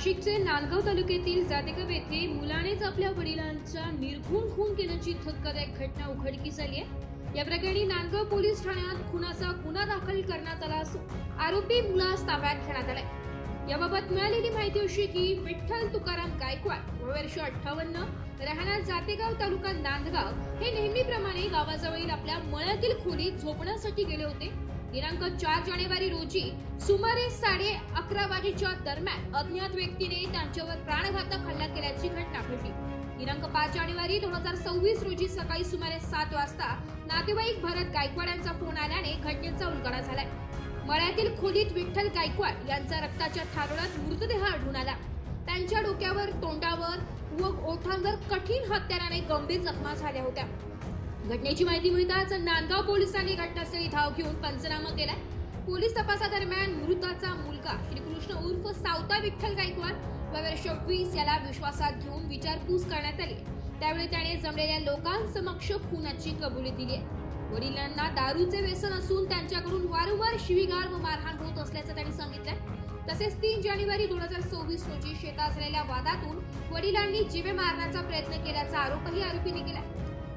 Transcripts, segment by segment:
नाशिकचे नांदगाव तालुक्यातील जातेगाव येथे मुलानेच आपल्या वडिलांचा निर्घृण खून केल्याची धक्कादायक घटना उघडकीस आली आहे। या प्रकरणी नांदगाव पोलीस ठाण्यात खुनाचा गुन्हा दाखल करण्यात आला असून आरोपी मुलास ताब्यात घेण्यात आलाय। याबाबत मिळालेली माहिती अशी की विठ्ठल तुकाराम गायकवाड वर्ष 58 राहणार जातेगाव तालुका नांदगाव हे नेहमीप्रमाणे गावाजवळील आपल्या मळ्यातील खोलीत झोपण्यासाठी गेले होते। दिनांक 4 जानेवारी रोजी सुमारे 11:30 वाजेच्या दरम्यान अज्ञात व्यक्तीने त्यांच्यावर प्राणघातक हल्ला केल्याची घटना घडली। दिनांक 5 जानेवारी 2026 रोजी सकाळी सुमारे 7 वाजता नातेवाईक भरत गायकवाड यांचा फोन आल्याने घटनेचा उलगडा झालाय। मळ्यातील खोलीत विठ्ठल गायकवाड यांचा रक्ताच्या थारोळ्यात मृतदेह आढळून आला। त्यांच्या डोक्यावर, तोंडावर व ओठांवर कठीण हत्याराने गंभीर जखमा झाल्या होत्या। घटनेची माहिती मिळताच नांदगाव पोलिसांनी घटनास्थळी धाव घेऊन पंचनामा केलाय। पोलीस तपासादरम्यान मृताचा मुलगा श्रीकृष्ण उर्फ सावता विठ्ठल गायकवाड वर्ष 20 याला विश्वासात घेऊन विचारपूस करण्यात आली। त्यावेळी त्याने जमलेल्या लोकांसमक्ष खुनाची कबुली दिली आहे। वडिलांना दारूचे व्यसन असून त्यांच्याकडून वारंवार शिवीगाळ व मारहाण होत असल्याचं त्यांनी सांगितलंय। तसेच 3 जानेवारी 2026 रोजी शेतात झालेल्या वादातून वडिलांनी जीवे मारण्याचा प्रयत्न केल्याचा आरोपही आरोपीने केला।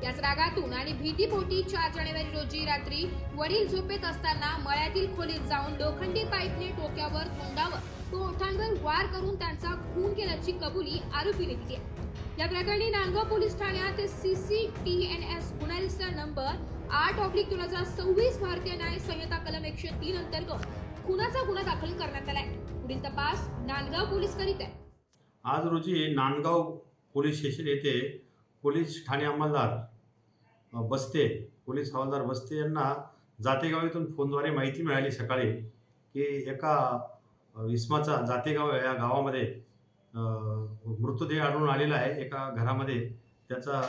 याच रागातून आणि भीतीपोटी 4 जानेवारी रोजी रात्री वडील झोपेत असताना मळ्यातील खोलीत जाऊन लोखंडी पाईपने डोक्यावर, तोंडावर व ओठांवर वार करून त्यांचा खून केल्याची कबुली आरोपीने दिली आहे। या प्रकरणी नांदगाव पोलीस ठाण्यात CCTNS गुन्हा रजिस्टर नंबर 8/2026 भारतीय न्याय संहिता कलम 103 अंतर्गत खुनाचा गुन्हा दाखल करण्यात आलाय। पुढील तपास नांदगाव पोलीस करीत आहे। आज रोजी नांदगाव पोलीस स्टेशन येथे पोलीस ठाणे अंमलदार पोलीस हवालदार बस्ते यांना जातेगाव येथून फोनद्वारे माहिती मिळाली सकाळी की एका इसमाचा जातेगाव या गावामध्ये मृतदेह आढळून आलेला आहे। एका घरामध्ये त्याचा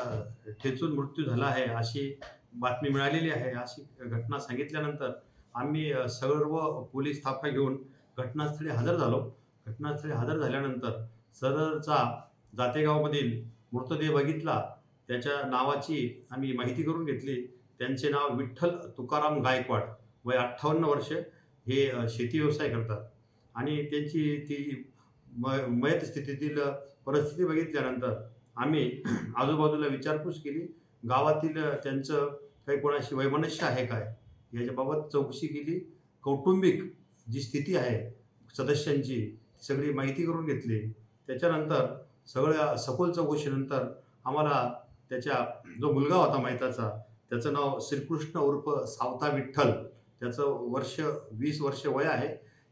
ठेचून मृत्यू झाला आहे अशी बातमी मिळालेली आहे। अशी घटना सांगितल्यानंतर आम्ही सर्व पोलीस थापा घेऊन घटनास्थळी हजर झालो। घटनास्थळी हजर झाल्यानंतर सदरचा जातेगावमधील मृतदेह बघितला। त्याच्या नावाची आम्ही माहिती करून घेतली। त्यांचे नाव विठ्ठल तुकाराम गायकवाड, वय 58 वर्ष, हे शेती व्यवसाय करतात आणि त्यांची ती मयत स्थितीतील परिस्थिती बघितल्यानंतर आम्ही आजूबाजूला विचारपूस केली। गावातील त्यांचं काही कोणाशी वैमनस्य आहे काय याच्याबाबत चौकशी केली। कौटुंबिक जी स्थिती आहे सदस्यांची सगळी माहिती करून घेतली। त्याच्यानंतर सगळ्या सखोल चौकशीनंतर आम्हाला त्याच्या जो मुलगा होता माहिताचा, त्याचं नाव श्रीकृष्ण उर्फ सावता विठ्ठल, त्याचं 20 वर्ष वय आहे,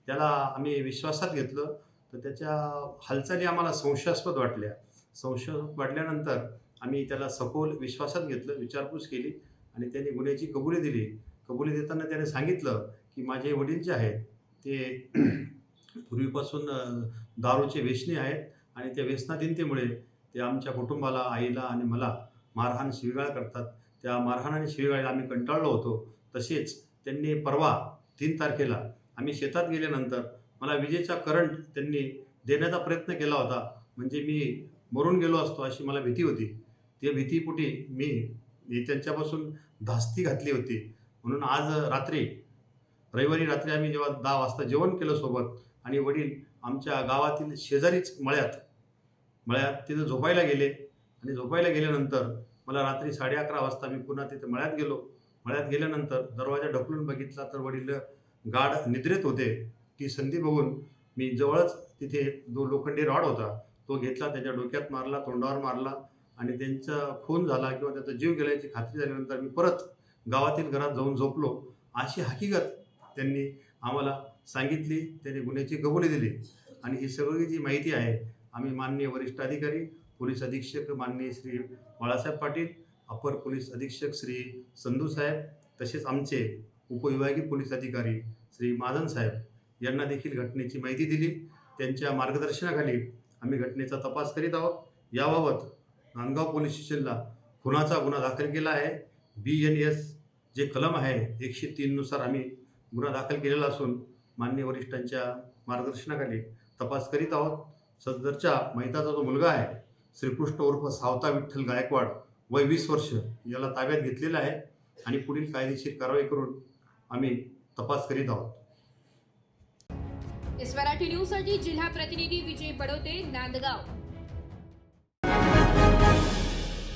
त्याला आम्ही विश्वासात घेतलं। तर त्याच्या हालचाली आम्हाला संशयास्पद वाटल्या। संशयास्पद वाटल्यानंतर आम्ही त्याला सखोल विश्वासात घेतलं, विचारपूस केली आणि त्यांनी गुन्ह्याची कबुली दिली। कबुली देताना त्याने सांगितलं की माझे वडील जे आहेत ते पूर्वीपासून दारूचे व्यसनी आहेत आणि त्या व्यसनाधीनतेमुळे ते आमच्या कुटुंबाला, आईला आणि मला मारहाण, शिवीगाळ करतात। त्या मारहाण आणि शिवीगाळीला आम्ही कंटाळलो होतो। तसेच त्यांनी परवा 3 तारखेला आम्ही शेतात गेल्यानंतर मला विजेचा करंट त्यांनी देण्याचा प्रयत्न केला होता, म्हणजे मी मरून गेलो असतो अशी मला भीती होती। त्या भीतीपोटी मी त्यांच्यापासून धास्ती घातली होती। म्हणून आज रविवारी रात्री आम्ही जेव्हा 10 वाजता जेवण केलं सोबत आणि वडील आमच्या गावातील शेजारीच मळ्यात तिथं झोपायला गेले आणि झोपायला गेल्यानंतर मला रात्री 11:30 वाजता मी पुन्हा तिथे मळ्यात गेलो। मळ्यात गेल्यानंतर दरवाजा ढकलून बघितला तर वडील गाढ निद्रेत होते। ती संधी बघून मी जवळच तिथे जो लोखंडी रॉड होता तो घेतला, त्याच्या डोक्यात मारला, तोंडावर मारला आणि त्यांचा खून झाला किंवा त्याचा जीव गेल्याची खात्री झाल्यानंतर मी परत गावातील घरात जाऊन झोपलो अशी हकीकत त्यांनी आम्हाला सांगितली। त्यांनी गुन्ह्याची कबुली दिली आणि ही सगळी जी माहिती आहे आम्ही माननीय वरिष्ठ अधिकारी पोलीस अधीक्षक माननीय श्री बाळासाहेब पाटील, अपर पोलीस अधीक्षक श्री संधू साहेब, तसेच आमचे उपविभागीय पोलीस अधिकारी श्री महाजन साहेब यांना देखील घटनेची माहिती दिली। त्यांच्या मार्गदर्शनाखाली आम्ही घटनेचा तपास करीत आहोत। याबाबत नांदगाव पोलीस स्टेशनला खुनाचा गुन्हा दाखल केला आहे। BNS जे कलम आहे 103 नुसार आम्ही गुन्हा दाखल केलेला असून माननीय वरिष्ठांच्या मार्गदर्शनाखाली तपास करीत आहोत। सदरच्या माहिताचा जो मुलगा आहे श्रीकृष्ण उर्फ सावता विठ्ठल गायकवाड, वय 20 वर्ष, याला ताब्यात घेतलेला आहे आणि पुढील कायदेशीर कारवाई करून आम्ही तपास करीत आहोत। मराठी न्यूज साठी जिल्हा प्रतिनिधी विजय बडोते, नांदगाव.